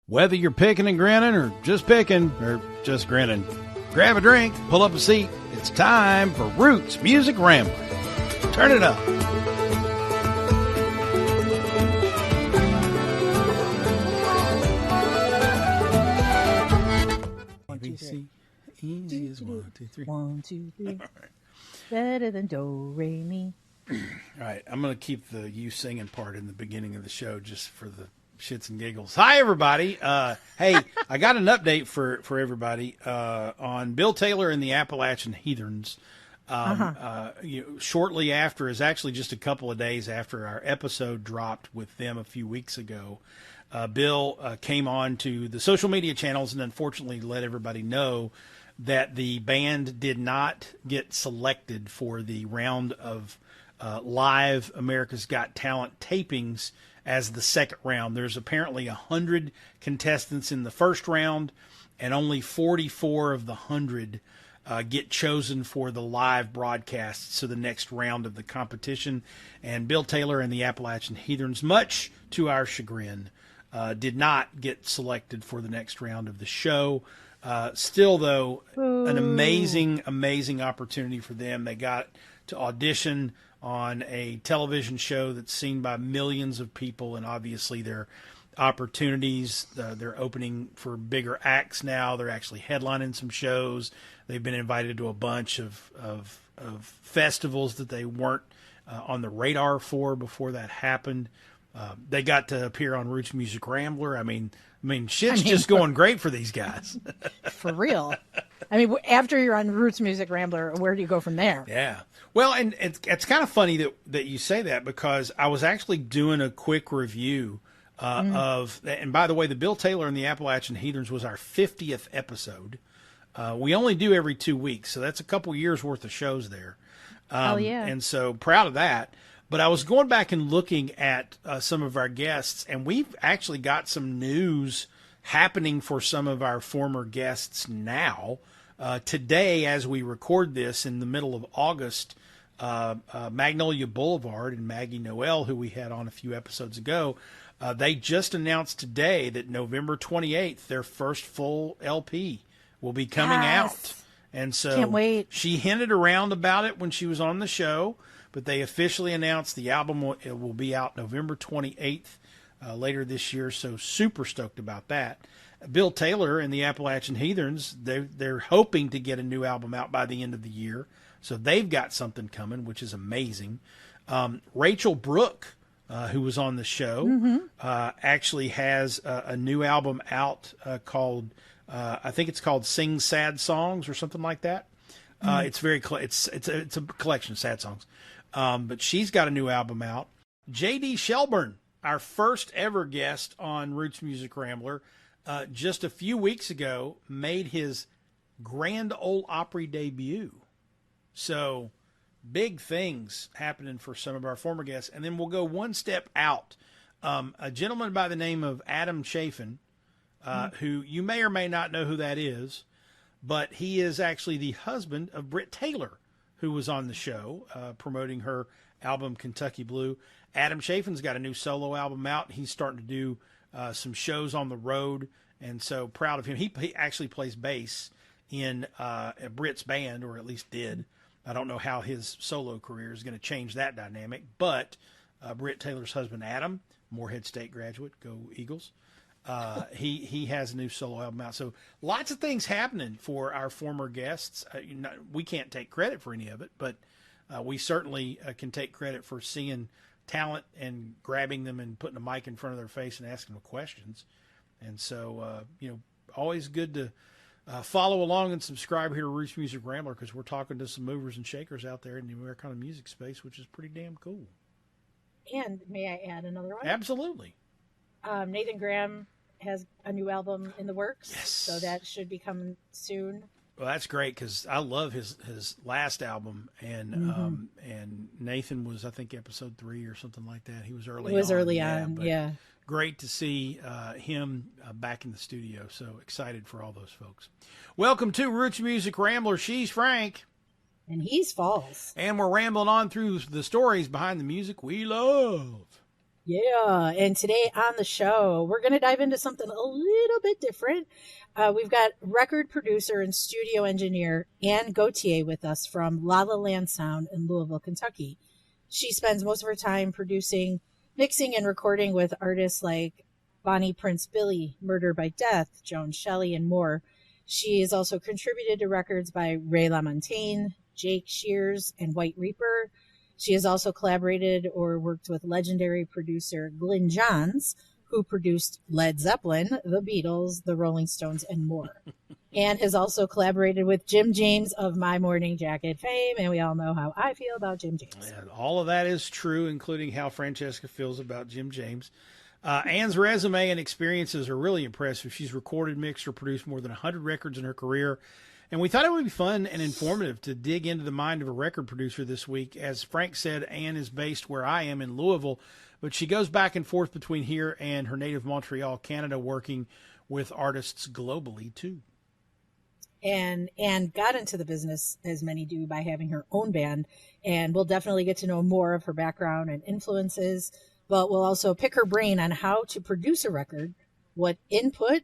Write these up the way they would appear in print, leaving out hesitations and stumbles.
Whether you're picking and grinning or just grinning, grab a drink, pull up a seat. It's time for Roots Music Rambler. Turn it up. One, two, three. Easy as 1, 2, 3. 1, 2, 3. Better than do, re, mi. All right, I'm going to keep the you singing part in the beginning of the show just for the shits and giggles. Hi, everybody. Hey, I got an update for everybody on Bill Taylor and the Appalachian Heathens. Shortly after, is actually just a couple of days after our episode dropped with them a few weeks ago, Bill came on to the social media channels and unfortunately let everybody know that the band did not get selected for the round of live America's Got Talent tapings as the second round. There's apparently 100 contestants in the first round, and only 44 of the 100 get chosen for the live broadcast, so the next round of the competition. And Bill Taylor and the Appalachian Heathens, much to our chagrin, did not get selected for the next round of the show. Still, though, an amazing opportunity for them. They got to audition on a television show that's seen by millions of people, and obviously their opportunities, they're opening for bigger acts now. They're actually headlining some shows. They've been invited to a bunch of festivals that they weren't on the radar for before that happened. They got to appear on Roots Music Rambler. I mean, shit's just going great for these guys. For real. I mean, after you're on Roots Music Rambler, where do you go from there? Yeah. Well, and it's kind of funny that you say that, because I was actually doing a quick review of, and by the way, the Bill Taylor and the Appalachian Heathens was our 50th episode. We only do every 2 weeks, so that's a couple years worth of shows there. Hell yeah. And so proud of that. But I was going back and looking at some of our guests, and we've actually got some news happening for some of our former guests now. Today, as we record this in the middle of August, Magnolia Boulevard and Maggie Noel, who we had on a few episodes ago, they just announced today that November 28th, their first full LP will be coming out. And so can't wait. She hinted around about it when she was on the show, but they officially announced the album will be out November 28th later this year. So super stoked about that. Bill Taylor and the Appalachian Heathens, they're hoping to get a new album out by the end of the year. So they've got something coming, which is amazing. Rachel Brooke, who was on the show, actually has a new album out called, I think it's called Sing Sad Songs or something like that. It's a collection of sad songs. But she's got a new album out. J.D. Shelburne, our first ever guest on Roots Music Rambler, just a few weeks ago made his Grand Ole Opry debut. So big things happening for some of our former guests. And then we'll go one step out. A gentleman by the name of Adam Chafin, who you may or may not know who that is, but he is actually the husband of Britt Taylor, who was on the show promoting her album Kentucky Blue. Adam Chafin's got a new solo album out. He's starting to do some shows on the road, and so proud of him. He actually plays bass in Britt's band, or at least did. I don't know how his solo career is going to change that dynamic, but Britt Taylor's husband, Adam, Morehead State graduate, go Eagles, he has a new solo album out. So lots of things happening for our former guests. We can't take credit for any of it, but we certainly can take credit for seeing talent and grabbing them and putting a mic in front of their face and asking them questions. And so, always good to follow along and subscribe here to Roots Music Rambler, because we're talking to some movers and shakers out there in the Americana music space, which is pretty damn cool. And may I add another one? Absolutely. Nathan Graham has a new album in the works. Yes. So that should be coming soon. Well, that's great, because I love his last album, and and Nathan was, I think, episode 3 or something like that. He was early on. It was early on, yeah. Great to see him back in the studio. So excited for all those folks. Welcome to Roots Music Rambler. She's Frank. And he's Falls. And we're rambling on through the stories behind the music we love. Yeah, and today on the show, we're going to dive into something a little bit different. We've got record producer and studio engineer Ann Gauthier with us from La La Land Sound in Louisville, Kentucky. She spends most of her time producing, mixing, and recording with artists like Bonnie Prince Billy, Murder by Death, Joan Shelley, and more. She has also contributed to records by Ray LaMontagne, Jake Shears, and White Reaper. She has also collaborated or worked with legendary producer Glyn Johns, who produced Led Zeppelin, the Beatles, the Rolling Stones, and more. And has also collaborated with Jim James of My Morning Jacket fame, and we all know how I feel about Jim James. And all of that is true, including how Francesca feels about Jim James. Ann's resume and experiences are really impressive. She's recorded, mixed, or produced more than 100 records in her career. And we thought it would be fun and informative to dig into the mind of a record producer this week. As Frank said, Ann is based where I am in Louisville, but she goes back and forth between here and her native Montreal, Canada, working with artists globally, too. And got into the business, as many do, by having her own band. And we'll definitely get to know more of her background and influences, but we'll also pick her brain on how to produce a record, what input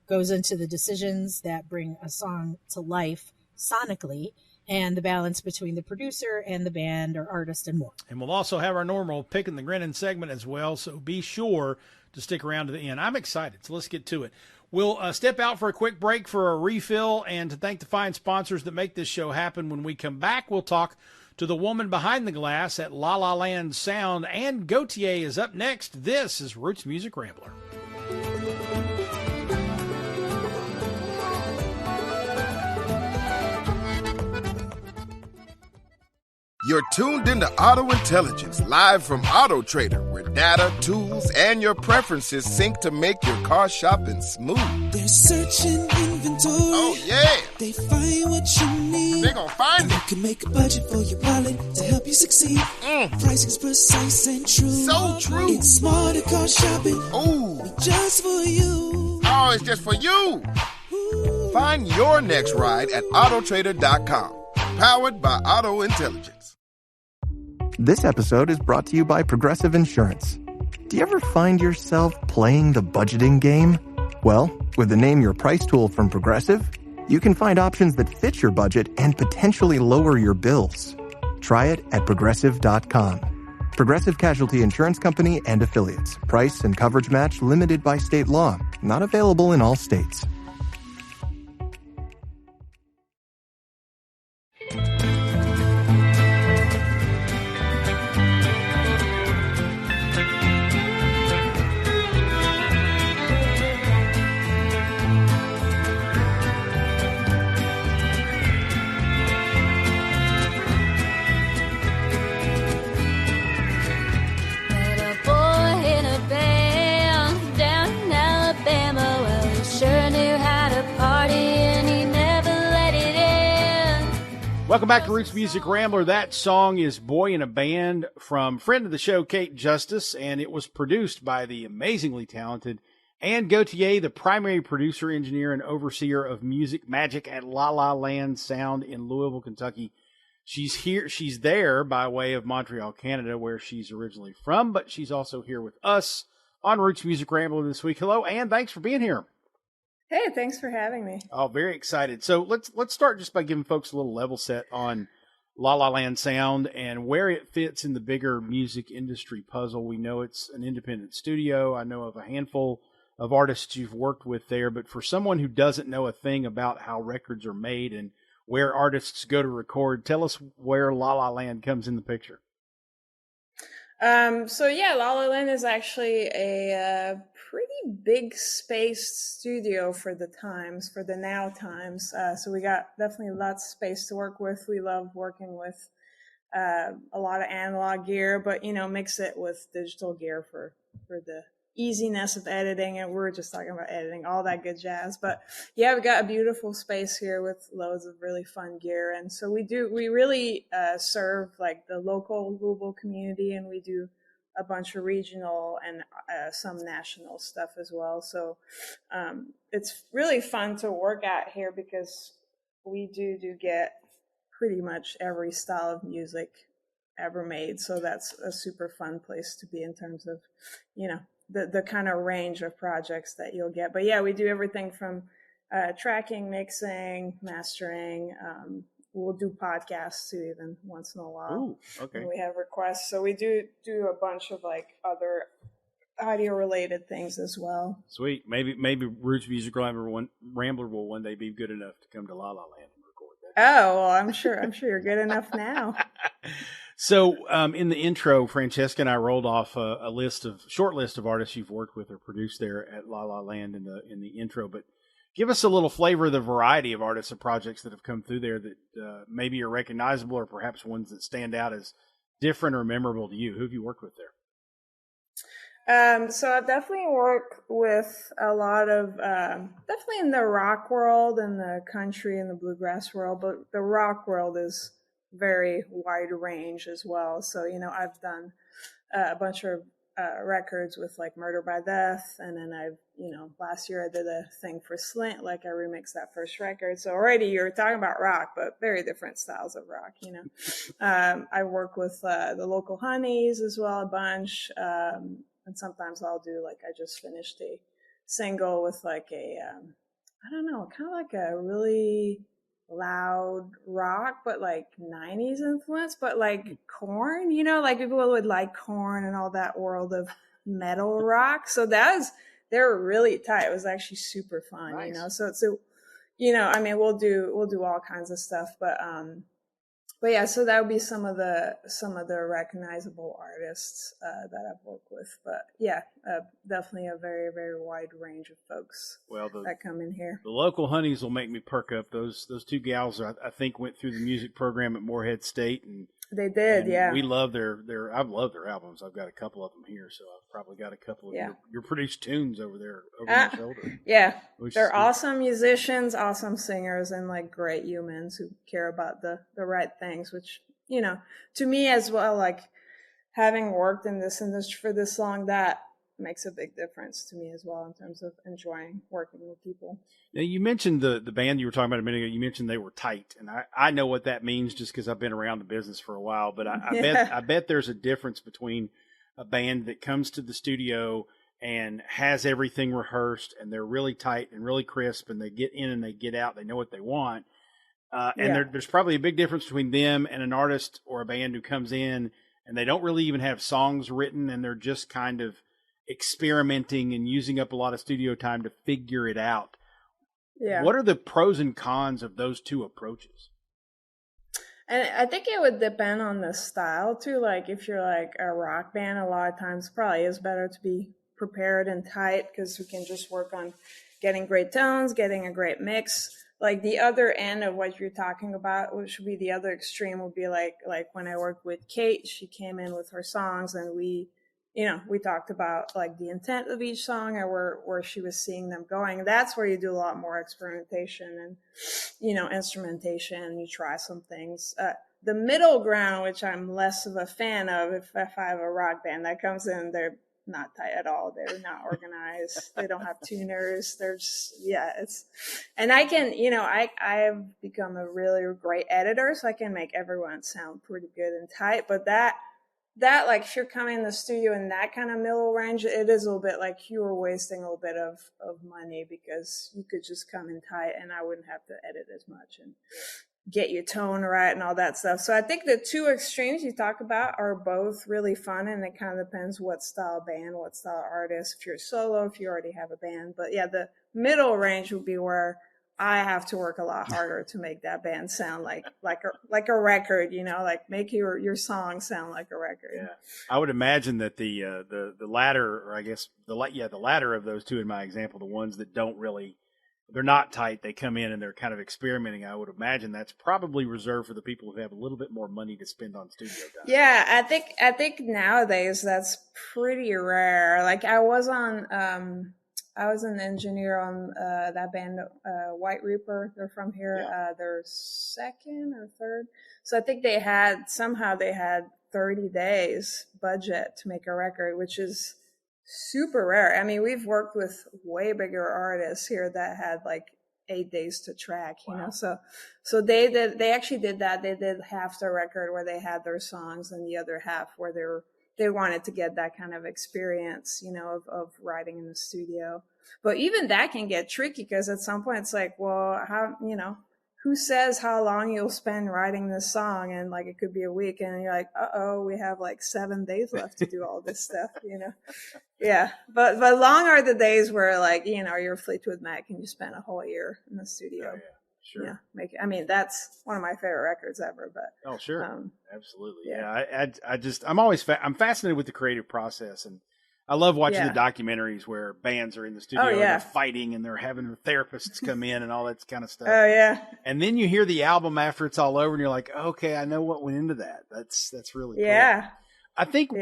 goes into the decisions that bring a song to life sonically, and the balance between the producer and the band or artist and more. And we'll also have our normal Pickin the Grinnin segment as well, so be sure to stick around to the end. I'm excited, so let's get to it. We'll step out for a quick break for a refill and to thank the fine sponsors that make this show happen. When we come back, we'll talk to the woman behind the glass at La La Land Sound. Ann Gauthier is up next. This is Roots Music Rambler. You're tuned into Auto Intelligence, live from Auto Trader, where data, tools, and your preferences sync to make your car shopping smooth. They're searching inventory. Oh, yeah. They find what you need. They're gonna find and it. You can make a budget for your wallet to help you succeed. Pricing's precise and true. So true. It's smarter car shopping. Ooh. Just for you. Oh, it's just for you. Ooh. Find your next ride at Autotrader.com. Powered by Auto Intelligence. This episode is brought to you by Progressive Insurance. Do you ever find yourself playing the budgeting game? Well, with the Name Your Price tool from Progressive, you can find options that fit your budget and potentially lower your bills. Try it at Progressive.com. Progressive Casualty Insurance Company and Affiliates. Price and coverage match limited by state law. Not available in all states. Welcome back to Roots Music Rambler. That song is Boy in a Band from friend of the show, Kate Justice, and it was produced by the amazingly talented Ann Gauthier, the primary producer, engineer, and overseer of music magic at La La Land Sound in Louisville, Kentucky. She's there by way of Montreal, Canada, where she's originally from, but she's also here with us on Roots Music Rambler this week. Hello, Ann. Thanks for being here. Hey, thanks for having me. Oh, very excited. So let's start just by giving folks a little level set on La La Land Sound and where it fits in the bigger music industry puzzle. We know it's an independent studio. I know of a handful of artists you've worked with there, but for someone who doesn't know a thing about how records are made and where artists go to record, tell us where La La Land comes in the picture. La La Land is actually a pretty big spaced studio for the times, for the now times. So we got definitely lots of space to work with. We love working with a lot of analog gear, but mix it with digital gear for the easiness of editing. And we're just talking about editing, all that good jazz. But yeah, we got a beautiful space here with loads of really fun gear. And so we really serve like the local Louisville community, and we do a bunch of regional and some national stuff as well. So it's really fun to work at here because we do get pretty much every style of music ever made. So that's a super fun place to be in terms of, the kind of range of projects that you'll get. But yeah, we do everything from tracking, mixing, mastering. We'll do podcasts too, even once in a while. Ooh, okay. When we have requests. So we do a bunch of like other audio related things as well. Sweet. Maybe Roots Music Rambler will one day be good enough to come to La La Land and record that. Oh, well, I'm sure you're good enough now. So, in the intro, Francesca and I rolled off a short list of artists you've worked with or produced there at La La Land in the intro. But give us a little flavor of the variety of artists and projects that have come through there that maybe are recognizable, or perhaps ones that stand out as different or memorable to you. Who have you worked with there? So I definitely work with a lot of, definitely in the rock world and the country and the bluegrass world, but the rock world is very wide range as well. So, I've done a bunch of records with like Murder by Death. And then last year I did a thing for Slint, like I remixed that first record. So already you're talking about rock, but very different styles of rock, I work with the local honeys as well, a bunch. And sometimes I'll do, like, I just finished a single with like I don't know, kind of like a really loud rock, but like 90s influence, but like Korn, like people would like Korn and all that world of metal rock. So they're really tight. It was actually super fun, nice. So I mean, we'll do all kinds of stuff, but yeah, so that would be some of the recognizable artists that I've worked with. But yeah, definitely a very, very wide range of folks that come in here. The local honeys will make me perk up. Those two gals, I think, went through the music program at Morehead State, and they did. Yeah, we love I've loved their albums. I've got a couple of them here, so I've probably got a couple of your produced tunes over there over my shoulder. Yeah, they're awesome musicians, awesome singers, and like great humans who care about the right things, which, to me as well, like having worked in this industry for this long, that makes a big difference to me as well in terms of enjoying working with people. Now, you mentioned the band you were talking about a minute ago. You mentioned they were tight, and I know what that means just because I've been around the business for a while. But I bet there's a difference between a band that comes to the studio and has everything rehearsed, and they're really tight and really crisp, and they get in and they get out. They know what they want. There's probably a big difference between them and an artist or a band who comes in and they don't really even have songs written, and they're just kind of experimenting and using up a lot of studio time to figure it out. Yeah. What are the pros and cons of those two approaches? And I think it would depend on the style too. Like if you're like a rock band, a lot of times probably is better to be prepared and tight because we can just work on getting great tones, getting a great mix. Like the other end of what you're talking about, which would be the other extreme, would be like when I worked with Kate, she came in with her songs and we talked about like the intent of each song or where she was seeing them going. That's where you do a lot more experimentation and, instrumentation, and you try some things. The middle ground, which I'm less of a fan of, if I have a rock band that comes in, they're not tight at all. They're not organized. They don't have tuners. They're just, and I can, I've become a really great editor, so I can make everyone sound pretty good and tight. But that like if you're coming in the studio in that kind of middle range, it is a little bit like you were wasting a little bit of money because you could just come in tight and I wouldn't have to edit as much and get your tone right and all that stuff. So I think the two extremes you talk about are both really fun, and it kind of depends what style band, what style artist, if you're solo, if you already have a band. But yeah, the middle range would be where I have to work a lot harder to make that band sound like a record, like make your song sound like a record. Yeah, I would imagine that the latter, or I guess the latter of those two in my example, the ones that they're not tight, they come in and they're kind of experimenting. I would imagine that's probably reserved for the people who have a little bit more money to spend on studio time. Yeah, I think nowadays that's pretty rare. Like I was an engineer on that band, White Reaper. They're from here. Yeah. They're second or third. So I think they had 30 days budget to make a record, which is super rare. I mean, we've worked with way bigger artists here that had like 8 days to track, you know. So they actually did that. They did half the record where they had their songs, and the other half where they wanted to get that kind of experience, you know, of writing in the studio. But even that can get tricky, because at some point it's like, well, how, you know, who says how long you'll spend writing this song? And like, it could be a week, and you're like, we have like 7 days left to do all this stuff, you know? Yeah. But long are the days where, like, you know, you're Fleetwood Mac and you spend a whole year in the studio. Oh, yeah. Sure. Yeah. I mean, that's one of my favorite records ever, but. Oh, sure. Absolutely. Yeah. I'm fascinated with the creative process, and I love watching the documentaries where bands are in the studio and they're fighting and they're having therapists come in and all that kind of stuff. Oh yeah. And then you hear the album after it's all over and you're like, okay, I know what went into that. That's really cool. Yeah. I think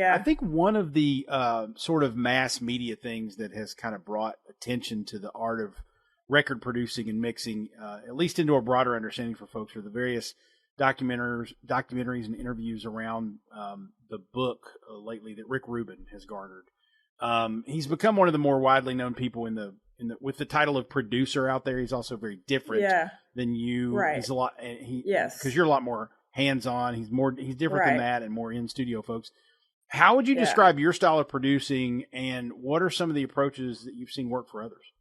one of the sort of mass media things that has kind of brought attention to the art of record producing and mixing, at least into a broader understanding for folks, are the various documentaries and interviews around the book lately that Rick Rubin has garnered. He's become one of the more widely known people in the with the title of producer out there. He's also very different than you. Right. He's a lot, because you're a lot more hands-on. He's different than that and more in-studio folks. How would you describe your style of producing, and what are some of the approaches that you've seen work for others?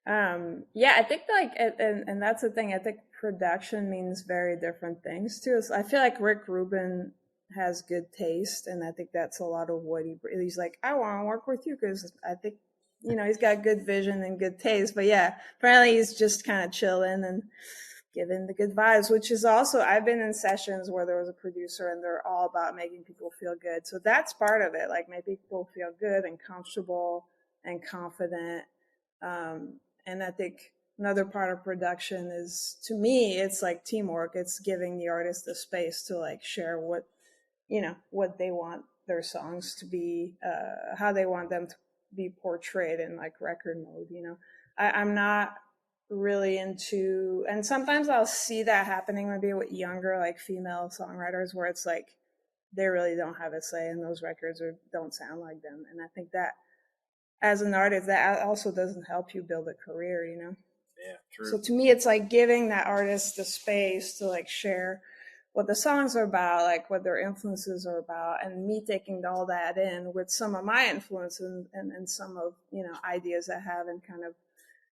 I think like, and that's the thing. I think production means very different things too. So I feel like Rick Rubin has good taste, and I think that's a lot of what he's like, I want to work with you because I think, you know, he's got good vision and good taste. But yeah, apparently he's just kind of chilling and giving the good vibes, which is also, I've been in sessions where there was a producer and they're all about making people feel good. So that's part of it, like making people feel good and comfortable and confident. And I think another part of production is, to me, it's like teamwork. It's giving the artist the space to like share what they want their songs to be, how they want them to be portrayed in like record mode. You know, I'm not really into, and sometimes I'll see that happening maybe with younger, like female songwriters, where it's like they really don't have a say in those records or don't sound like them. And I think that as an artist, that also doesn't help you build a career, you know? Yeah, true. So to me, it's like giving that artist the space to like share what the songs are about, like what their influences are about, and me taking all that in with some of my influence and some of, you know, ideas I have, and kind of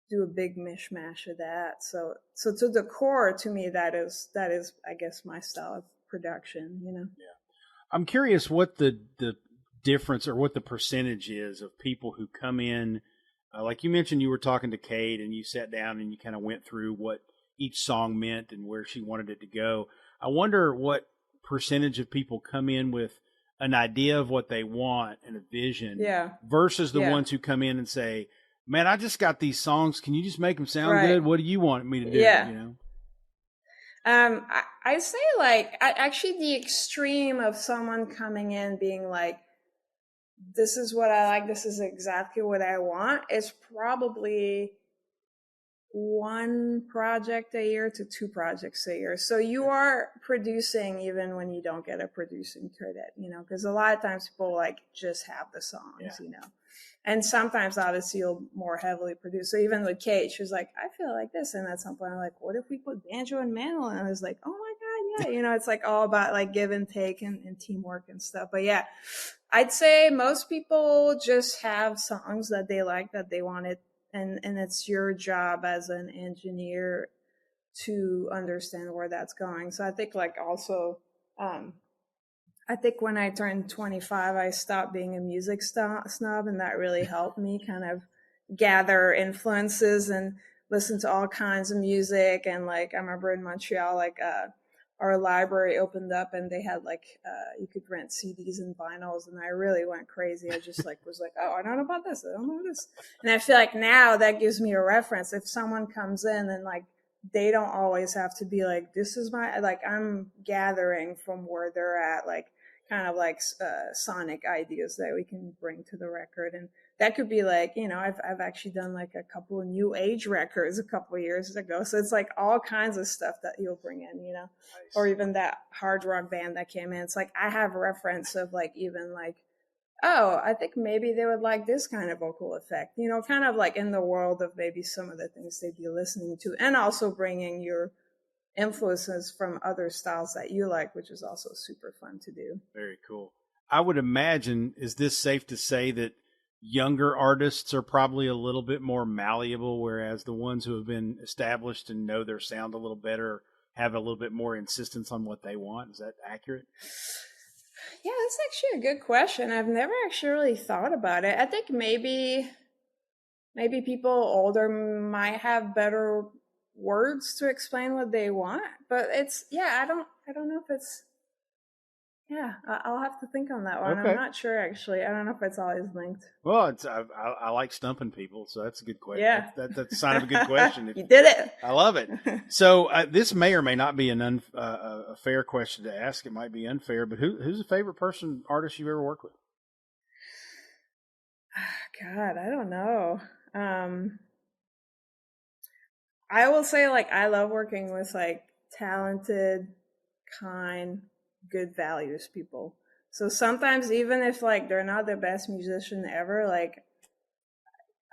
do a big mishmash of that. So to the core, to me, that is, I guess, my style of production, you know? Yeah. I'm curious what the difference or what the percentage is of people who come in, like you mentioned, you were talking to Kate and you sat down and you kind of went through what each song meant and where she wanted it to go. I wonder what percentage of people come in with an idea of what they want and a vision versus the ones who come in and say, man, I just got these songs. Can you just make them sound good? What do you want me to do? Yeah. You know? I say like, actually the extreme of someone coming in being like, this is what I like, this is exactly what I want, is probably 1 project a year to 2 projects a year. So you are producing even when you don't get a producing credit, you know, because a lot of times people like just have the songs, you know, and sometimes obviously you'll more heavily produce. So even with Kate, she was like, I feel like this. And at some point I'm like, what if we put banjo and mandolin? And I was like, oh my God, yeah. You know, it's like all about like give and take and teamwork and stuff. But yeah, I'd say most people just have songs that they like, that they wanted. And it's your job as an engineer to understand where that's going. So I think like also, I think when I turned 25, I stopped being a music snob, and that really helped me kind of gather influences and listen to all kinds of music. And like, I remember in Montreal, like, our library opened up and they had like, you could rent CDs and vinyls, and I really went crazy. I just like was like, oh, I don't know about this, I don't know this. And I feel like now that gives me a reference. If someone comes in and like, they don't always have to be like, this is my, like, I'm gathering from where they're at, like kind of like sonic ideas that we can bring to the record. And that could be like, you know, I've actually done like a couple of new age records a couple of years ago. So it's like all kinds of stuff that you'll bring in, you know, nice. Or even that hard rock band that came in. It's like, I have a reference of like, even like oh, I think maybe they would like this kind of vocal effect, you know, kind of like in the world of maybe some of the things they'd be listening to, and also bringing your influences from other styles that you like, which is also super fun to do. Very cool. I would imagine, is this safe to say that younger artists are probably a little bit more malleable, whereas the ones who have been established and know their sound a little better have a little bit more insistence on what they want? Is that accurate? Yeah, that's actually a good question. I've never actually really thought about it. I think maybe people older might have better words to explain what they want, but it's, yeah, I don't know if it's, yeah, I'll have to think on that one. Okay. I'm not sure, actually. I don't know if it's always linked. Well, it's I like stumping people, so that's a good question. Yeah. That's a sign of a good question. You did it. I love it. So this may or may not be a fair question to ask. It might be unfair, but who's the favorite artist you've ever worked with? God, I don't know. I will say, like, I love working with, like, talented, kind, good values people. So sometimes, even if, like, they're not the best musician ever, like,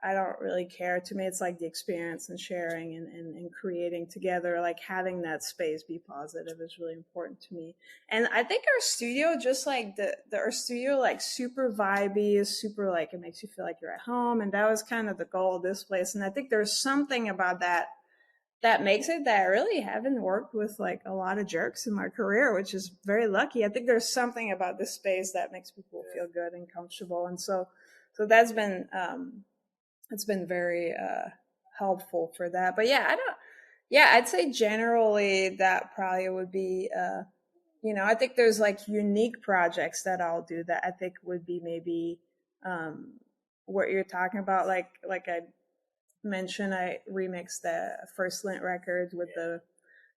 I don't really care. To me, it's like the experience and sharing and creating together, like having that space be positive is really important to me. And I think our studio, just like our studio, like super vibey, is super, like, it makes you feel like you're at home. And that was kind of the goal of this place. And I think there's something about that makes it that I really haven't worked with, like, a lot of jerks in my career, which is very lucky. I think there's something about this space that makes people feel good and comfortable. And so that's been, it's been very helpful for that. But I'd say generally that probably would be, you know, I think there's, like, unique projects that I'll do that I think would be maybe what you're talking about. Like I mentioned, I remixed the first Lint record with the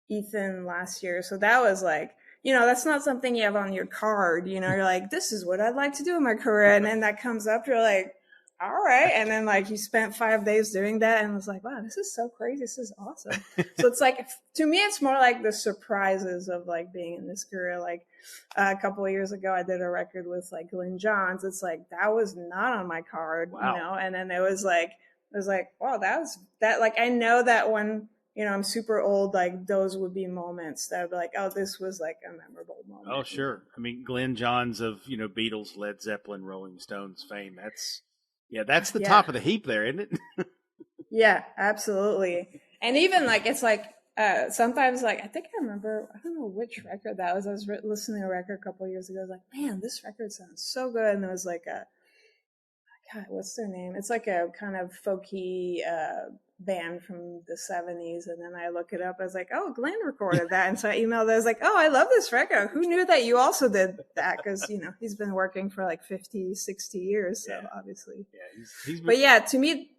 Ethan last year. So that was, like, you know, that's not something you have on your card. You know, you're like, this is what I'd like to do in my career. And then that comes up, you're like, all right. And then, like, you spent 5 days doing that and was like, wow, this is so crazy. This is awesome. So it's like, to me, it's more like the surprises of, like, being in this career. Like, a couple of years ago, I did a record with, like, Glyn Johns. It's like, that was not on my card, wow. You know? And then it was like, wow, that, like, I know that when, you know, I'm super old, like, those would be moments that would be like, oh, this was, like, a memorable moment. Oh, sure. I mean, Glyn Johns of, you know, Beatles, Led Zeppelin, Rolling Stones fame. That's the top of the heap there, isn't it? Yeah, absolutely. And even, like, it's like, sometimes, like, I think I remember, I don't know which record that was. I was listening to a record a couple of years ago. I was like, man, this record sounds so good. And it was like God, what's their name? It's like a kind of folky band from the 70s. And then I look it up. I was like, oh, Glenn recorded that. And so I emailed. I was like, oh, I love this record. Who knew that you also did that? Because, you know, he's been working for like 50, 60 years. So obviously. Yeah, he's been... But yeah, to me,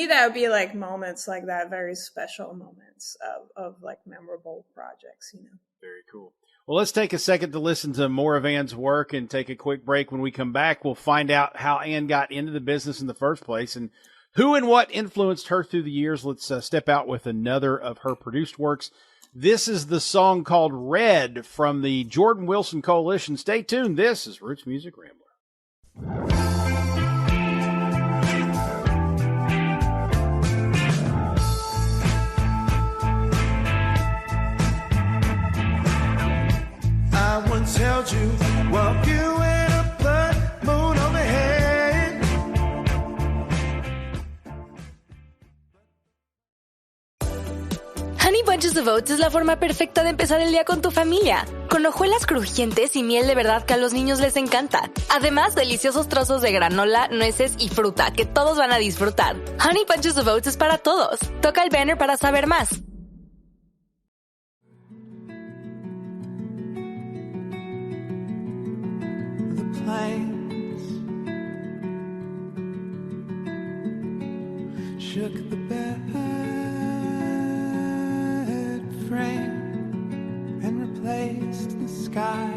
that would be like moments like that, very special moments of like memorable projects, you know. Very cool. Well, let's take a second to listen to more of Ann's work and take a quick break. When we come back, we'll find out how Ann got into the business in the first place and who and what influenced her through the years. Let's step out with another of her produced works. This is the song called Red from the Jordan Wilson Coalition. Stay tuned. This is Roots Music Rambler. I once held you while you in a blood moon overhead. Honey Bunches of Oats es la forma perfecta de empezar el día con tu familia. Con hojuelas crujientes y miel de verdad que a los niños les encanta. Además, deliciosos trozos de granola, nueces y fruta que todos van a disfrutar. Honey Bunches of Oats es para todos. Toca el banner para saber más. Planes shook the bed frame and replaced the sky.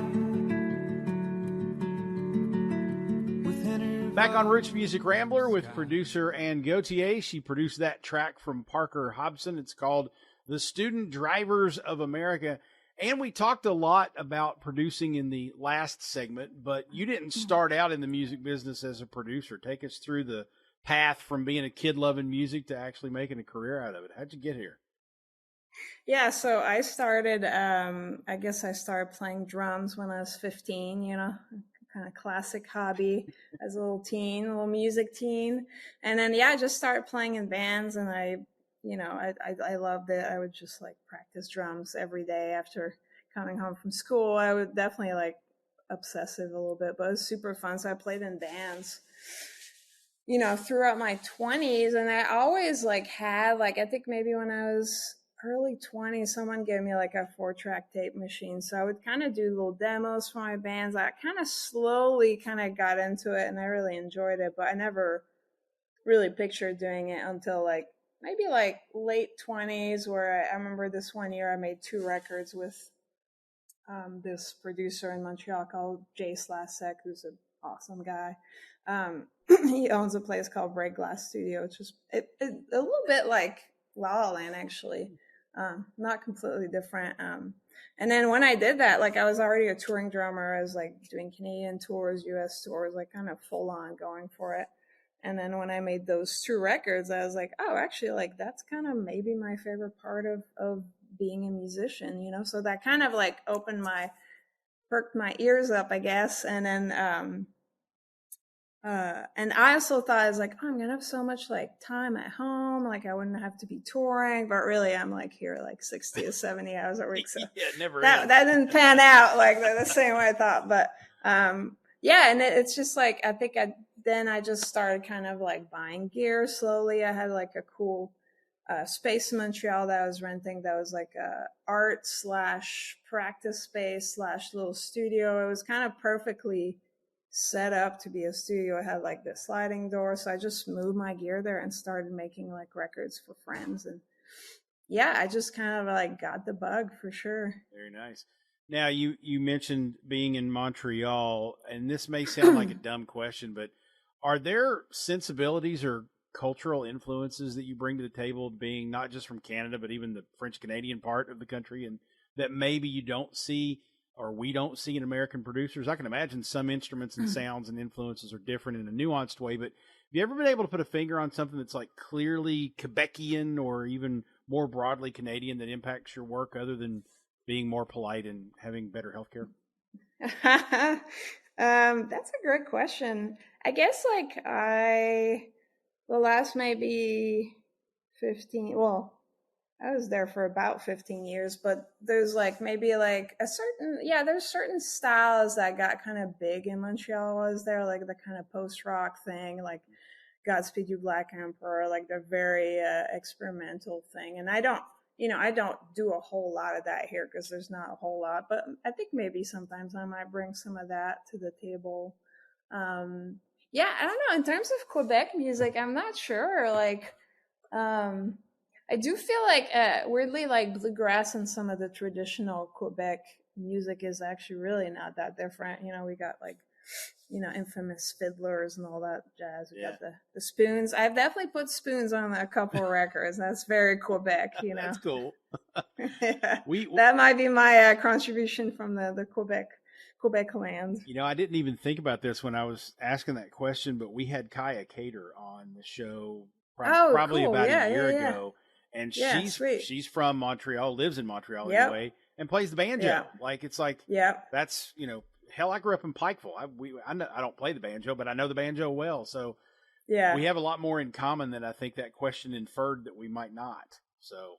Back on Roots Music Rambler with producer Ann Gauthier. She produced that track from Parker Hobson. It's called The Student Drivers of America. And we talked a lot about producing in the last segment, but you didn't start out in the music business as a producer. Take us through the path from being a kid loving music to actually making a career out of it. How'd you get here? Yeah, so I started, I guess I started playing drums when I was 15, kind of classic hobby as a little teen, a little music teen. And then, I just started playing in bands, and I loved it. I would just like practice drums every day after coming home from school. I would definitely like obsessive a little bit, but it was super fun. So I played in bands, throughout my 20s. And I always like had, like, I think maybe when I was early 20s, someone gave me like a 4-track tape machine. So I would kind of do little demos for my bands. I kind of slowly kind of got into it, and I really enjoyed it, but I never really pictured doing it until like maybe like late 20s, where I remember this one year I made 2 records with this producer in Montreal called Jay Slasek, who's an awesome guy. He owns a place called Break Glass Studio, which is a little bit like La La Land, actually. Not completely different. And then when I did that, like I was already a touring drummer. I was like doing Canadian tours, US tours, like kind of full on going for it. And then when I made those 2 records, I was like, oh, actually, like that's kind of maybe my favorite part of being a musician, So that kind of like perked my ears up, I guess. And then, and I also thought, I was like, oh, I'm gonna have so much like time at home, like I wouldn't have to be touring, but really I'm like here like 60 to 70 hours a week. So that didn't pan out like the same way I thought. But and it's just like, I think I just started kind of like buying gear slowly. I had like a cool space in Montreal that I was renting, that was like a art / practice space / little studio. It was kind of perfectly set up to be a studio. It had like the sliding door, so I just moved my gear there and started making like records for friends. And I just kind of like got the bug for sure. Very nice. Now you mentioned being in Montreal, and this may sound like a dumb question, but are there sensibilities or cultural influences that you bring to the table, being not just from Canada, but even the French Canadian part of the country, and that maybe you don't see or we don't see in American producers? I can imagine some instruments and sounds and influences are different in a nuanced way, but have you ever been able to put a finger on something that's like clearly Quebecian or even more broadly Canadian that impacts your work, other than being more polite and having better healthcare? That's a great question. I guess like the last maybe 15, I was there for about 15 years, but there's like maybe like there's certain styles that got kind of big in Montreal. Was there like the kind of post-rock thing, like Godspeed You Black Emperor, like the very experimental thing. And I don't do a whole lot of that here because there's not a whole lot, but I think maybe sometimes I might bring some of that to the table. I don't know. In terms of Quebec music, I'm not sure. Like, I do feel like weirdly like bluegrass and some of the traditional Quebec music is actually really not that different. We got like, infamous fiddlers and all that jazz. We got the spoons. I've definitely put spoons on a couple of records. That's very Quebec, That's cool. That might be my contribution from the Quebec land. I didn't even think about this when I was asking that question, but we had Kaya Cater on the show probably cool. about a year ago. And sweet. she's from Montreal, lives in Montreal anyway, and plays the banjo. Yeah. Like, it's like, that's, hell, I grew up in Pikeville. I don't play the banjo, but I know the banjo well. So we have a lot more in common than I think that question inferred that we might not. So,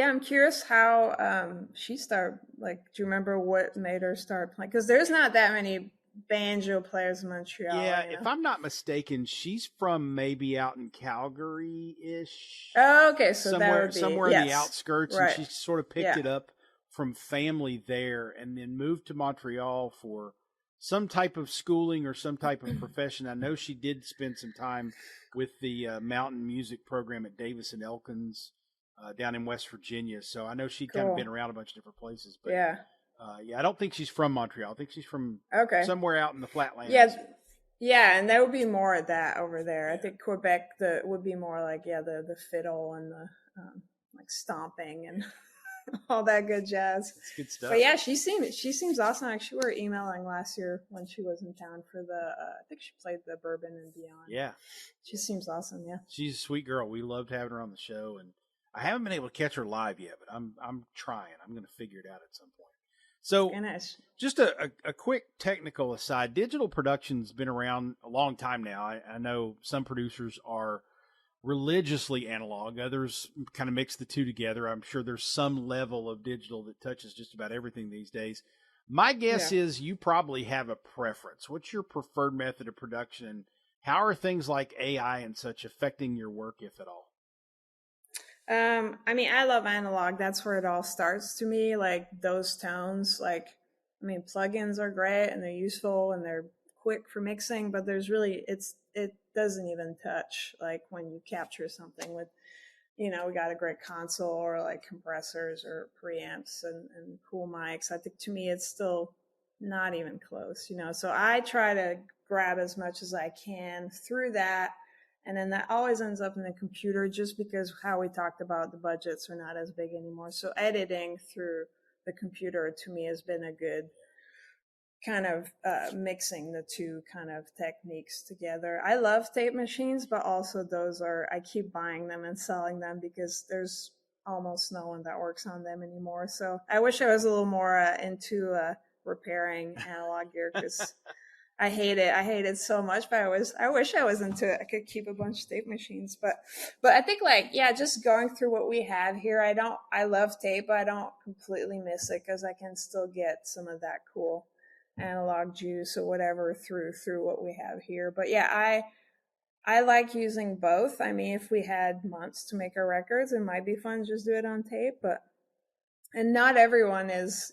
I'm curious how she started. Like, do you remember what made her start playing? Because there's not that many banjo players in Montreal. Yeah, if I'm not mistaken, she's from maybe out in Calgary-ish. Oh, okay, so somewhere in the outskirts, right. And she sort of picked it up from family there, and then moved to Montreal for some type of schooling or some type of profession. I know she did spend some time with the mountain music program at Davis and Elkins down in West Virginia. So I know she'd kind of been around a bunch of different places. But I don't think she's from Montreal. I think she's from somewhere out in the Flatlands. Yeah, and there would be more of that over there. I think Quebec would be more like the fiddle and the like stomping and all that good jazz. It's good stuff. But yeah, she seems awesome. Actually, we were emailing last year when she was in town for the. I think she played the Bourbon and Beyond. Yeah, she seems awesome. Yeah, she's a sweet girl. We loved having her on the show, and I haven't been able to catch her live yet, but I'm trying. I'm going to figure it out at some point. So, just a quick technical aside, digital production's been around a long time now. I know some producers are religiously analog, others kind of mix the two together. I'm sure there's some level of digital that touches just about everything these days. My guess is you probably have a preference. What's your preferred method of production? How are things like AI and such affecting your work, if at all? I mean, I love analog. That's where it all starts to me. Like those tones, like, I mean, plugins are great and they're useful and they're quick for mixing, but there's really, it doesn't even touch like when you capture something with, we got a great console or like compressors or preamps and cool mics. I think to me, it's still not even close, so I try to grab as much as I can through that. And then that always ends up in the computer just because how we talked about the budgets are not as big anymore. So editing through the computer to me has been a good kind of mixing the two kind of techniques together. I love tape machines, but also I keep buying them and selling them because there's almost no one that works on them anymore. So I wish I was a little more into repairing analog gear because I hate it. I hate it so much, but I wish I was into it. I could keep a bunch of tape machines, but I think just going through what we have here, I love tape, but I don't completely miss it because I can still get some of that cool analog juice or whatever through what we have here. But yeah, I like using both. I mean, if we had months to make our records, it might be fun to just do it on tape, and not everyone is,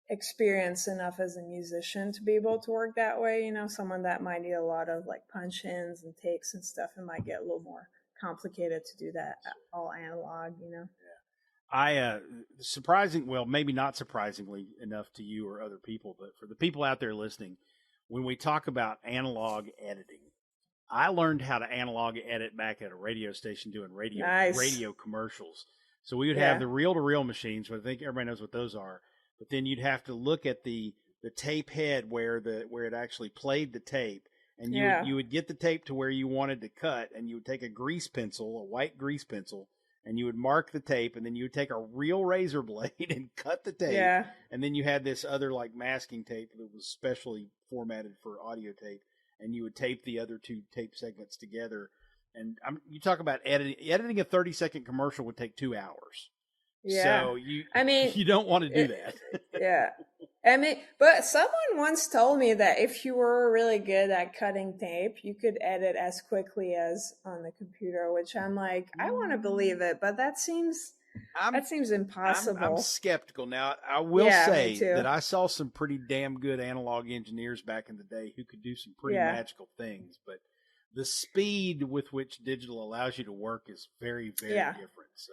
experienced enough as a musician to be able to work that way. Someone that might need a lot of like punch-ins and takes and stuff, it might get a little more complicated to do that all analog, I maybe not surprisingly enough to you or other people, but for the people out there listening, when we talk about analog editing, I learned how to analog edit back at a radio station doing radio commercials. So we would have the reel-to-reel machines, but I think everybody knows what those are. But then you'd have to look at the tape head where it actually played the tape, and you would get the tape to where you wanted to cut, and you would take a white grease pencil, and you would mark the tape, and then you would take a real razor blade and cut the tape. Yeah. And then you had this other like masking tape that was specially formatted for audio tape, and you would tape the other two tape segments together. And you talk about editing a 30-second commercial would take 2 hours. Yeah. So you don't want to do that. Yeah. I mean, but someone once told me that if you were really good at cutting tape, you could edit as quickly as on the computer, which I'm like, I want to believe it, but that seems impossible. I'm skeptical. Now, I will say that I saw some pretty damn good analog engineers back in the day who could do some pretty magical things, but the speed with which digital allows you to work is very, very different. So.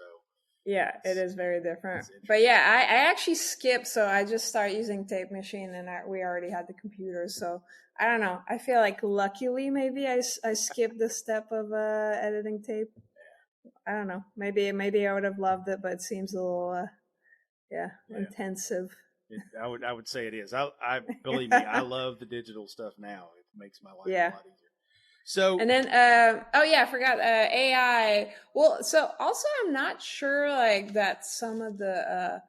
Yeah, it is very different. But yeah, I actually skipped, so I just started using tape machine, and we already had the computer. So I don't know. I feel like luckily maybe I skipped the step of editing tape. I don't know. Maybe I would have loved it, but it seems a little intensive. I would say it is. I believe me, I love the digital stuff now. It makes my life a lot easier. So and then I forgot AI. Well, so also I'm not sure like that some of the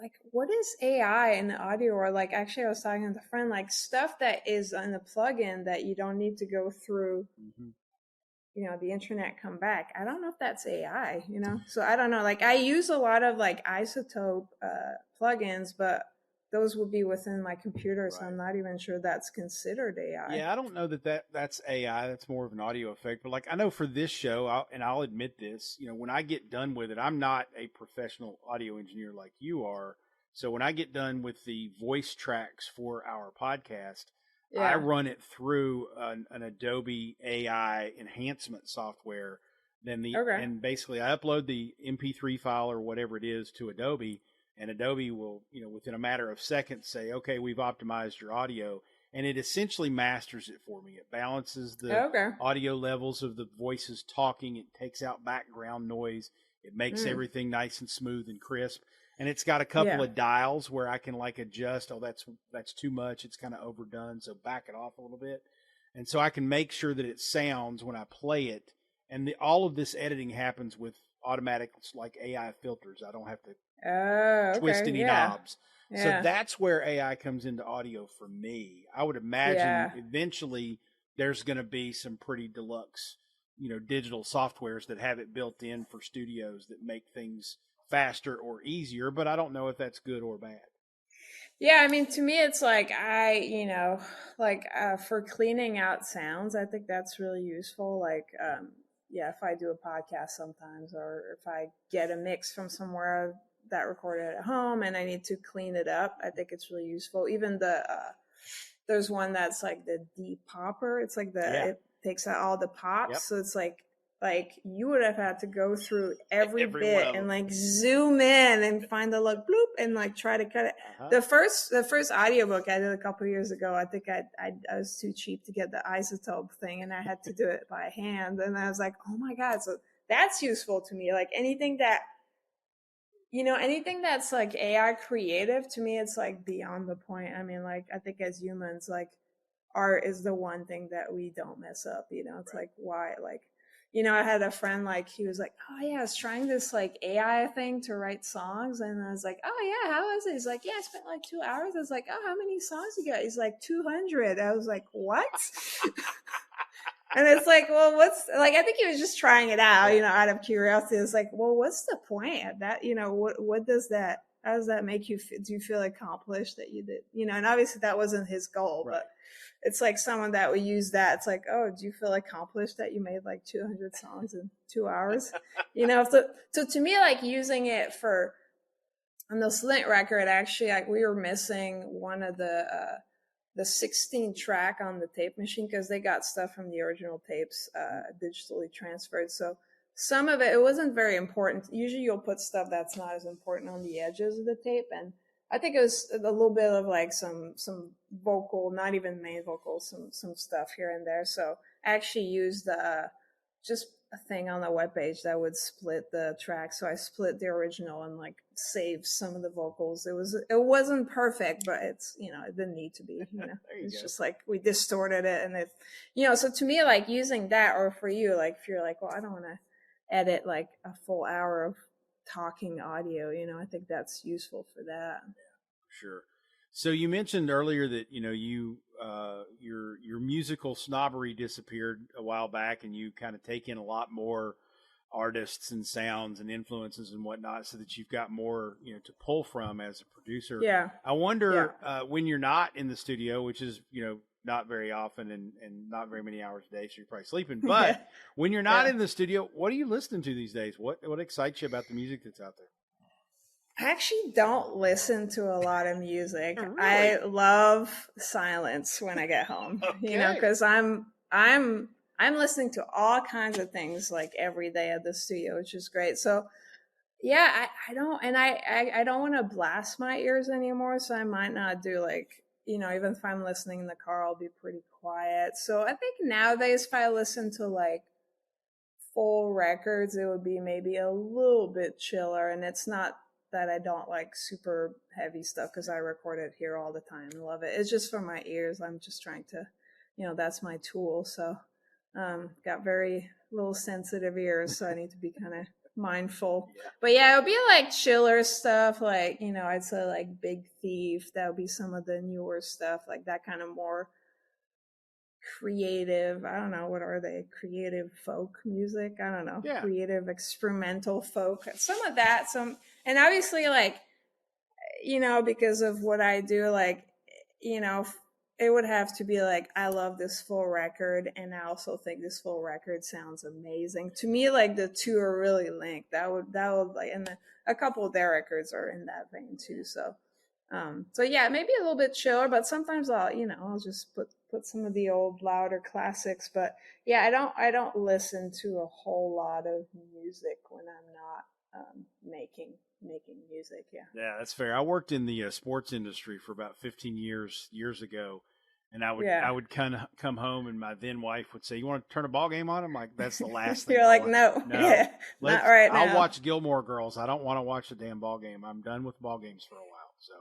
like what is AI in the audio, or like actually I was talking with a friend, like stuff that is on the plugin that you don't need to go through the internet come back. I don't know if that's AI, so I don't know. Like I use a lot of like isotope plugins, but those would be within my computer, so I'm not even sure that's considered AI. Yeah, I don't know that's AI. That's more of an audio effect. But like I know for this show, I'll admit this, when I get done with it, I'm not a professional audio engineer like you are. So when I get done with the voice tracks for our podcast, I run it through an Adobe AI enhancement software. And basically I upload the MP3 file or whatever it is to Adobe. And Adobe will, within a matter of seconds say, okay, we've optimized your audio. And it essentially masters it for me. It balances the audio levels of the voices talking. It takes out background noise. It makes everything nice and smooth and crisp. And it's got a couple of dials where I can like adjust. Oh, that's too much. It's kind of overdone. So back it off a little bit. And so I can make sure that it sounds when I play it. And all of this editing happens with automatic like AI filters. I don't have to twist any knobs. So that's where AI comes into audio for me. I would imagine eventually there's going to be some pretty deluxe, digital softwares that have it built in for studios that make things faster or easier, but I don't know if that's good or bad. Yeah, I mean, to me, it's like for cleaning out sounds, I think that's really useful. Like, if I do a podcast sometimes, or if I get a mix from somewhere that recorded at home and I need to clean it up, I think it's really useful. Even there's one that's like the de-popper. It's like it takes out all the pops. So it's like you would have had to go through every bit and like zoom in and find the like bloop and like try to cut it. The first audiobook I did a couple of years ago, I think I was too cheap to get the isotope thing, and I had to do it by hand. And I was like, oh my God. So that's useful to me. Like anything that's like AI creative, to me, it's like beyond the point. I mean, like I think as humans, like art is the one thing that we don't mess up. It's like, why? Like, I had a friend, like, he was like, oh yeah, I was trying this like AI thing to write songs. And I was like, oh yeah, how was it? He's like, yeah, I spent like 2 hours. I was like, oh, how many songs you got? He's like, 200. I was like, what? And it's like, well, I think he was just trying it out, out of curiosity. It's like, well, what's the point of that? What does that, how does that make you feel? Do you feel accomplished that you did, and obviously that wasn't his goal, but it's like someone that would use that. It's like, oh, do you feel accomplished that you made like 200 songs in 2 hours? So to me, like using it on the Slint record, actually, like we were missing one of the 16 track on the tape machine because they got stuff from the original tapes digitally transferred. So some of it wasn't very important. Usually you'll put stuff that's not as important on the edges of the tape, and I think it was a little bit of like some vocal, not even main vocals, some stuff here and there. So I actually used just a thing on the webpage that would split the track. So I split the original and like saved some of the vocals. It wasn't perfect, but it's, it didn't need to be, it's just like we distorted it. And so to me, like using that, or for you, like if you're like, well, I don't want to edit like a full hour of talking audio, I think that's useful for that. Sure. So you mentioned earlier that your musical snobbery disappeared a while back, and you kind of take in a lot more artists and sounds and influences and whatnot, so that you've got more to pull from as a producer. Yeah. I wonder when you're not in the studio, which is not very often and not very many hours a day, so you're probably sleeping. But when you're not in the studio, what are you listening to these days? What excites you about the music that's out there? I actually don't listen to a lot of music. Oh, really? I love silence when I get home, because I'm listening to all kinds of things like every day at the studio, which is great. So yeah, I don't want to blast my ears anymore. So I might not do like, even if I'm listening in the car, I'll be pretty quiet. So I think nowadays if I listen to like full records, it would be maybe a little bit chiller. And it's not that I don't like super heavy stuff, because I record it here all the time and love it. It's just for my ears. I'm just trying to, that's my tool. So got very little sensitive ears, so I need to be kind of mindful. But yeah, it would be like chiller stuff, like, I'd say like Big Thief. That would be some of the newer stuff, like that kind of more creative, I don't know, what are they, creative folk music, I don't know, creative experimental folk, some of that, and obviously like, because of what I do, like, it would have to be like, I love this full record and I also think this full record sounds amazing. To me, like the two are really linked. That would like, and a couple of their records are in that vein too. So yeah, maybe a little bit chiller, but sometimes I'll just put some of the old louder classics. But yeah, I don't listen to a whole lot of music when I'm not making music. Yeah, that's fair. I worked in the sports industry for about 15 years ago, And Yeah. I would come home, and my then wife would say, "You want to turn a ball game on?" I'm like, "That's the last thing." You're like, no, yeah, not right now. I'll watch Gilmore Girls. I don't want to watch the damn ball game. I'm done with ball games for a while. So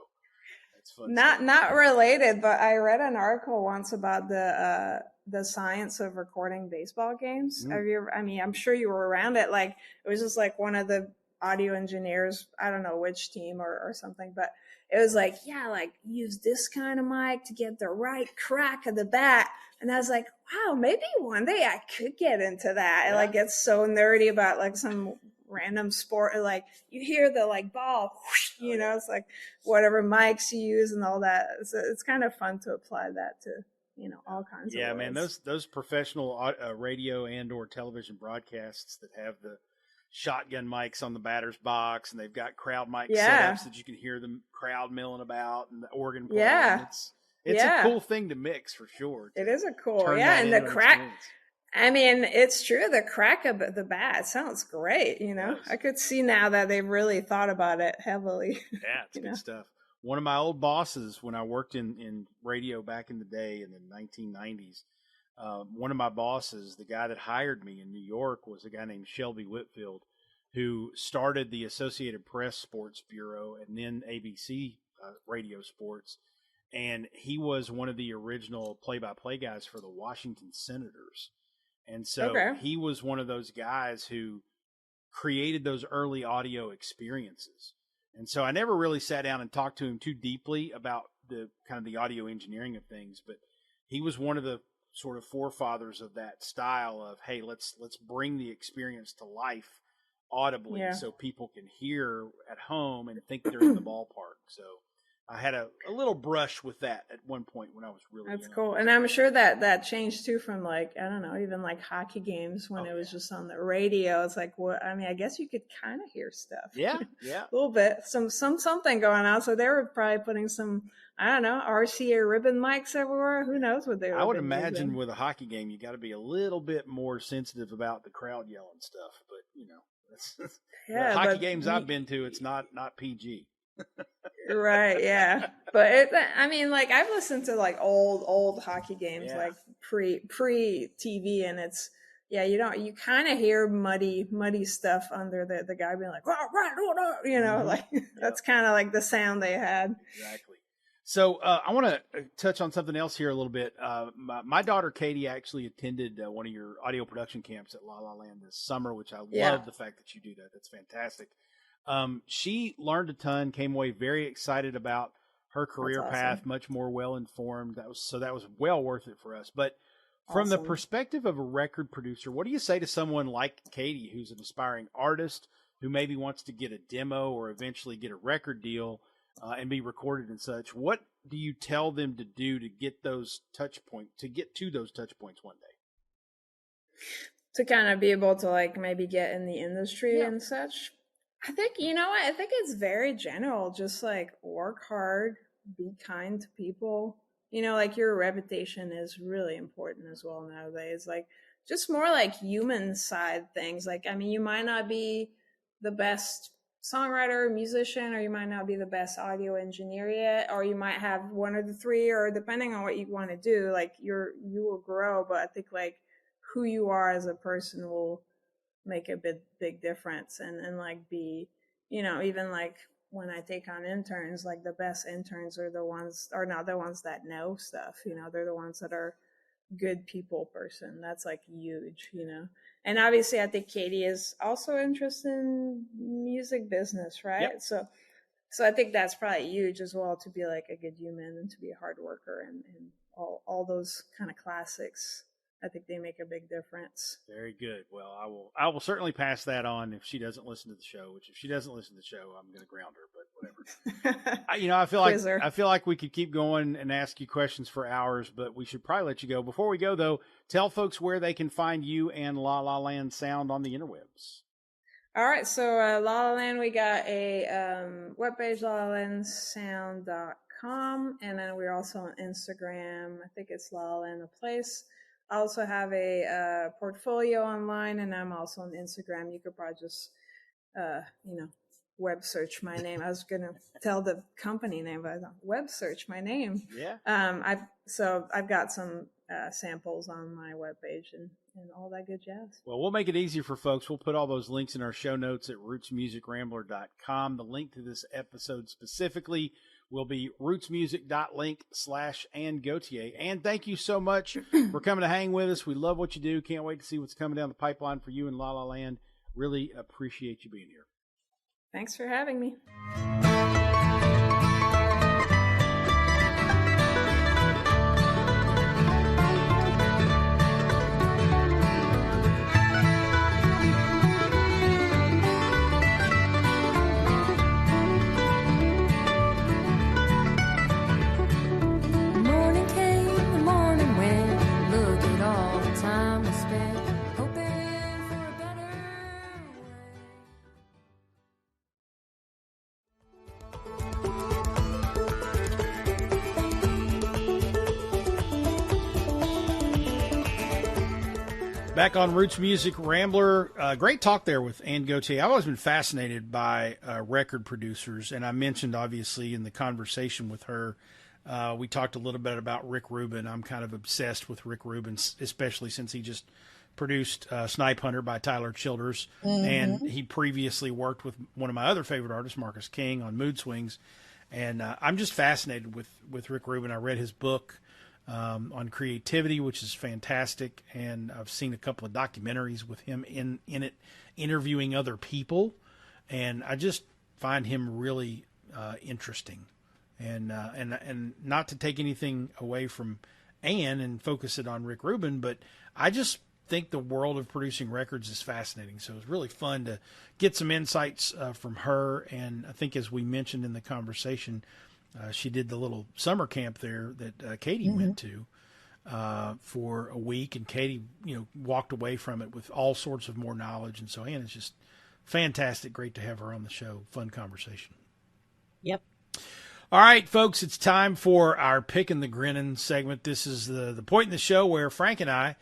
it's fun. Not related, but I read an article once about the science of recording baseball games. Have you ever, I mean, I'm sure you were around it. Like, it was just like one of the audio engineers, I don't know which team or something, but it was like, yeah, like use this kind of mic to get the right crack of the bat. And I was like, wow, maybe one day I could get into that. And like, get so nerdy about like some random sport, or like you hear the like ball, whoosh, you know, it's like whatever mics you use and all that. So it's kind of fun to apply that to, you know, all kinds of Yeah, worlds. man, those professional radio and or television broadcasts that have the shotgun mics on the batter's box, and they've got crowd mic setups that you can hear the crowd milling about and the organ playing. Yeah. It's a cool thing to mix for sure. It is a cool, and the crack. I mean, it's true. The crack of the bat sounds great. You know, I could see now that they've really thought about it heavily. Yeah, it's good stuff. One of my old bosses, when I worked in radio back in the day in the 1990s, one of my bosses, the guy that hired me in New York, was a guy named Shelby Whitfield, who started the Associated Press Sports Bureau and then ABC Radio Sports. And he was one of the original play-by-play guys for the Washington Senators. And so he was one of those guys who created those early audio experiences. And so I never really sat down and talked to him too deeply about the kind of the audio engineering of things, but he was one of the sort of forefathers of that style of, hey, let's bring the experience to life audibly so people can hear at home and think they're in the ballpark. So I had a little brush with that at one point when I was really That's young. cool. And I'm sure that changed too from like, I don't know, even like hockey games when it was just on the radio. It's like, what, I mean, I guess you could kind of hear stuff. Yeah. A little bit, something going on. So they were probably putting some, I don't know, RCA ribbon mics everywhere. Who knows what they were. I would imagine with a hockey game, you got to be a little bit more sensitive about the crowd yelling stuff. But, you know, the hockey games I've been to, it's not PG. Right, yeah, but I mean, like I've listened to like old hockey games, like pre TV, and it's you kind of hear muddy stuff under the guy being like, you know, like that's kind of like the sound they had. Exactly. So I want to touch on something else here a little bit. My daughter Katie actually attended one of your audio production camps at La La Land this summer, which I love the fact that you do that. That's fantastic. She learned a ton, came away very excited about her career path, much more well-informed. That was well worth it for us. But from the perspective of a record producer, what do you say to someone like Katie, who's an aspiring artist, who maybe wants to get a demo or eventually get a record deal and be recorded and such? What do you tell them to do to get those touch points, to get to those touch points one day? To kind of be able to like maybe get in the industry and such? I think, you know what? I think it's very general. Just like work hard, be kind to people. You know, like your reputation is really important as well nowadays. Like just more like human side things. Like, I mean, you might not be the best songwriter, musician, or you might not be the best audio engineer yet, or you might have one of the three, or depending on what you want to do, like you will grow. But I think like who you are as a person will make a big difference, and like be, you know, even like when I take on interns, like the best interns are not the ones that know stuff, you know, they're the ones that are good people person. That's like huge, you know. And obviously I think Katie is also interested in music business, right? So I think that's probably huge as well, to be like a good human and to be a hard worker and all those kind of classics. I think they make a big difference. Very good. Well, I will certainly pass that on if she doesn't listen to the show. Which if she doesn't listen to the show, I'm going to ground her. But whatever. I feel like we could keep going and ask you questions for hours, but we should probably let you go. Before we go, though, tell folks where they can find you and La La Land Sound on the interwebs. All right, so La La Land, we got a webpage, lalalandsound.com, and then we're also on Instagram. I think it's La La Land, the place. I also have a portfolio online, and I'm also on Instagram. You could probably just, web search my name. I was going to tell the company name, but I thought, web search my name. Yeah. I've got some samples on my webpage and all that good jazz. Well, we'll make it easier for folks. We'll put all those links in our show notes at rootsmusicrambler.com. The link to this episode specifically will be rootsmusic.link/Ann Gauthier. And thank you so much for coming to hang with us. We love what you do. Can't wait to see what's coming down the pipeline for you in La La Land. Really appreciate you being here. Thanks for having me. Back on Roots Music Rambler, great talk there with Ann Gauthier. I've always been fascinated by record producers, and I mentioned obviously in the conversation with her, we talked a little bit about Rick Rubin. I'm kind of obsessed with Rick Rubin, especially since he just produced Snipe Hunter by Tyler Childers, and he previously worked with one of my other favorite artists, Marcus King, on Mood Swings, and I'm just fascinated with Rick Rubin. I read his book on creativity, which is fantastic, and I've seen a couple of documentaries with him in it, interviewing other people, and I just find him really interesting. And not to take anything away from Ann and focus it on Rick Rubin, but I just think the world of producing records is fascinating. So it was really fun to get some insights from her, and I think as we mentioned in the conversation, she did the little summer camp there that Katie went to for a week, and Katie, walked away from it with all sorts of more knowledge. And so Ann is just fantastic. Great to have her on the show. Fun conversation. Yep. All right, folks, it's time for our Pickin' the Grinnin segment. This is the point in the show where Frank and I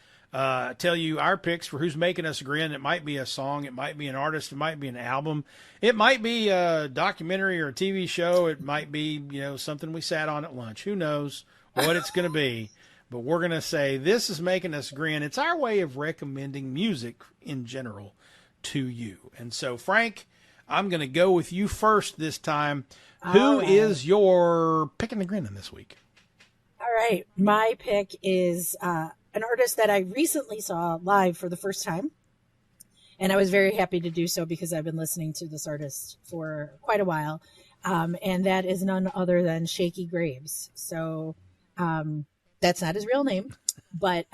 tell you our picks for who's making us grin. It might be a song. It might be an artist. It might be an album. It might be a documentary or a TV show. It might be, something we sat on at lunch. Who knows what it's going to be. But we're going to say this is making us grin. It's our way of recommending music in general to you. And so, Frank, I'm going to go with you first this time. Who is your Pickin' the Grinnin' this week? All right. My pick is an artist that I recently saw live for the first time. And I was very happy to do so because I've been listening to this artist for quite a while. And that is none other than Shakey Graves. So that's not his real name, but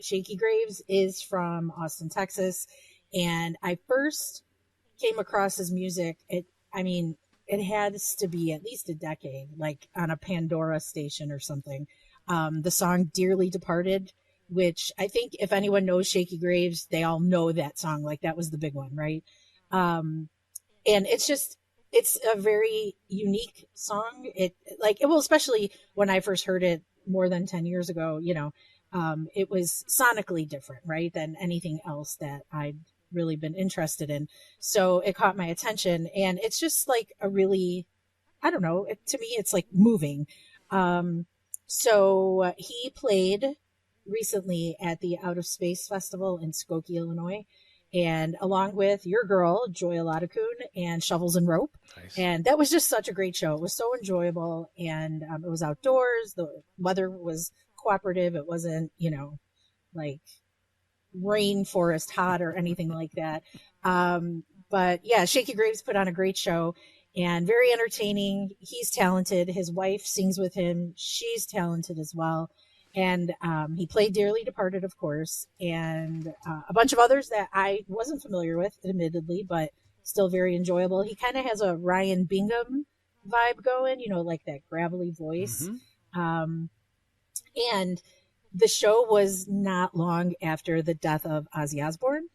Shakey Graves is from Austin, Texas. And I first came across his music. It has to be at least a decade, like on a Pandora station or something. The song Dearly Departed, which I think if anyone knows Shakey Graves, they all know that song. Like that was the big one, right? And it's a very unique song. Especially when I first heard it more than 10 years ago, it was sonically different, right, than anything else that I'd really been interested in. So it caught my attention, and it's just like a really, I don't know, to me, it's like moving. So he played recently at the Out of Space Festival in Skokie, Illinois, and along with your girl, Joy Aladakun, and Shovels and Rope. Nice. And that was just such a great show. It was so enjoyable, and it was outdoors. The weather was cooperative. It wasn't, like rainforest hot or anything like that. But yeah, Shakey Graves put on a great show and very entertaining. He's talented. His wife sings with him. She's talented as well. And he played Dearly Departed, of course, and a bunch of others that I wasn't familiar with, admittedly, but still very enjoyable. He kind of has a Ryan Bingham vibe going, like that gravelly voice. Mm-hmm. And the show was not long after the death of Ozzy Osbourne.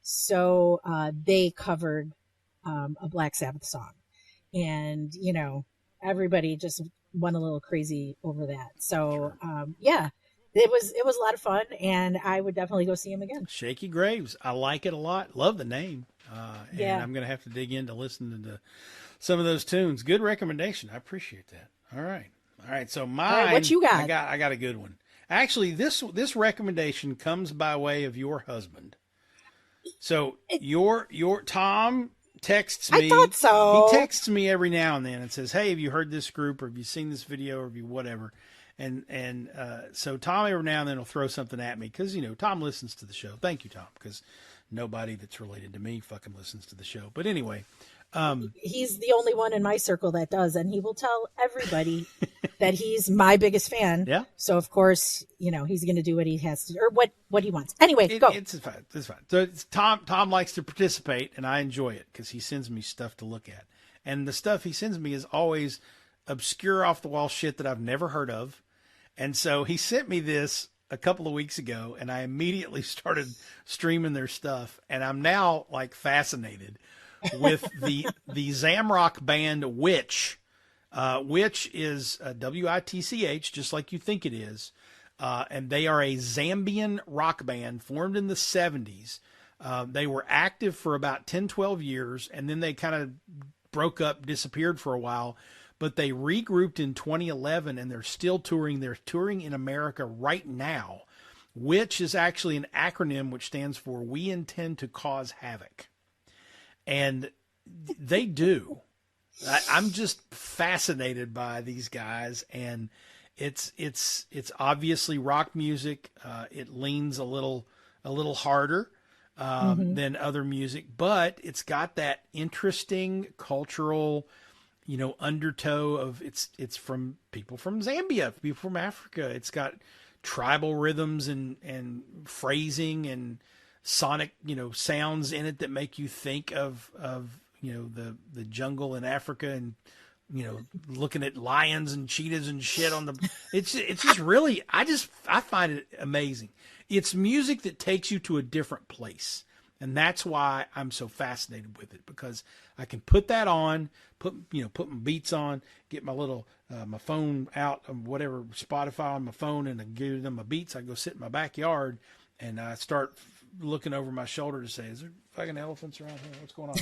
So they covered a Black Sabbath song. And, everybody just went a little crazy over that. So, it was a lot of fun, and I would definitely go see him again. Shaky Graves. I like it a lot. Love the name. Yeah. And I'm going to have to dig in to listen to some of those tunes. Good recommendation. I appreciate that. All right. So mine. All right, what you got? I got a good one. Actually, this recommendation comes by way of your husband. So your Tom texts me. I thought so. He texts me every now and then and says, "Hey, have you heard this group, or have you seen this video, or have you whatever?" And so Tom every now and then will throw something at me because, Tom listens to the show. Thank you, Tom, because nobody that's related to me fucking listens to the show. But anyway. He's the only one in my circle that does, and he will tell everybody that he's my biggest fan. Yeah. So, of course, he's going to do what he has to, or what he wants. Anyway, go. It's fine. So Tom likes to participate, and I enjoy it because he sends me stuff to look at. And the stuff he sends me is always obscure, off-the-wall shit that I've never heard of. And so he sent me this a couple of weeks ago, and I immediately started streaming their stuff. And I'm now, fascinated with the Zamrock band Witch. Witch is WITCH, just like you think it is. And they are a Zambian rock band formed in the 70s. They were active for about 10, 12 years, and then they kind of broke up, disappeared for a while. But they regrouped in 2011, and they're still touring. They're touring in America right now, which is actually an acronym which stands for We Intend to Cause Havoc. And they do. I'm just fascinated by these guys, and it's obviously rock music. It leans a little harder than other music, but it's got that interesting cultural, undertow of it's from people from Zambia, people from Africa. It's got tribal rhythms and phrasing and sonic, sounds in it that make you think of the jungle in Africa and, looking at lions and cheetahs and shit on the, it's just really, I find it amazing. It's music that takes you to a different place. And that's why I'm so fascinated with it, because I can put that on, put my beats on, get my little, my phone out of whatever, Spotify on my phone, and I give them my beats. I go sit in my backyard and I start looking over my shoulder to say, is there fucking elephants around here? What's going on?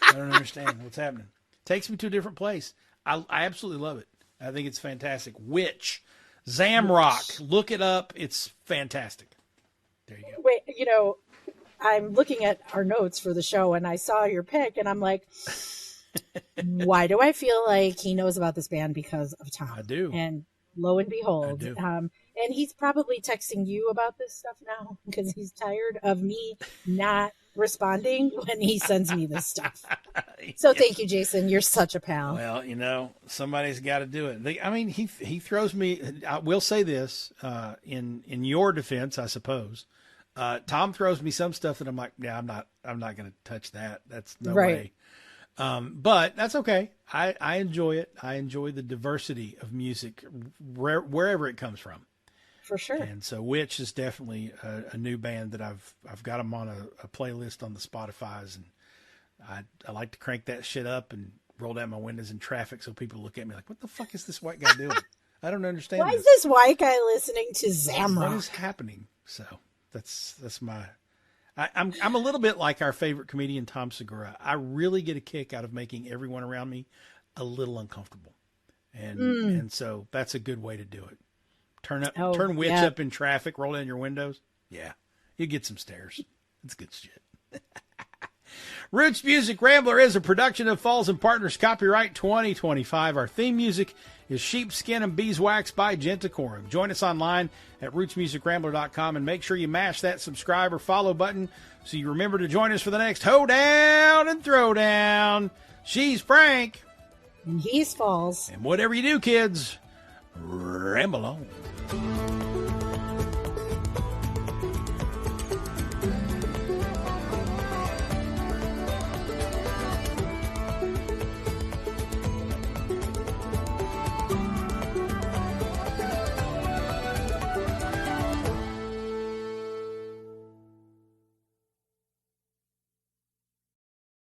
I don't understand what's happening. Takes me to a different place. I absolutely love it. I think it's fantastic. Witch, Zamrock, look it up. It's fantastic. There you go. Wait, I'm looking at our notes for the show, and I saw your pick, and I'm like, why do I feel like he knows about this band? Because of Tom. I do. And lo and behold, I do. and he's probably texting you about this stuff now because he's tired of me not responding when he sends me this stuff. So thank you, Jason. You're such a pal. Well, somebody's got to do it. He throws me. I will say this in your defense, I suppose. Tom throws me some stuff that I'm like, yeah, I'm not going to touch that. That's no way. But that's okay. I enjoy it. I enjoy the diversity of music wherever it comes from. For sure. And so Witch is definitely a new band that I've got them on a playlist on the Spotify's, and I like to crank that shit up and roll down my windows in traffic so people look at me like, what the fuck is this white guy doing? I don't understand. Why is this white guy listening to Zamrock? What is happening? So that's my. I'm a little bit like our favorite comedian Tom Segura. I really get a kick out of making everyone around me a little uncomfortable, and so that's a good way to do it. Turn Witch up in traffic, roll down your windows. Yeah, you get some stares. It's good shit. Roots Music Rambler is a production of Falls and Partners, copyright 2025. Our theme music is Sheepskin and Beeswax by Gentacorum. Join us online at rootsmusicrambler.com and make sure you mash that subscribe or follow button so you remember to join us for the next Hoe-Down and Throwdown. She's Frank. And he's Falls. And whatever you do, kids, ramble on.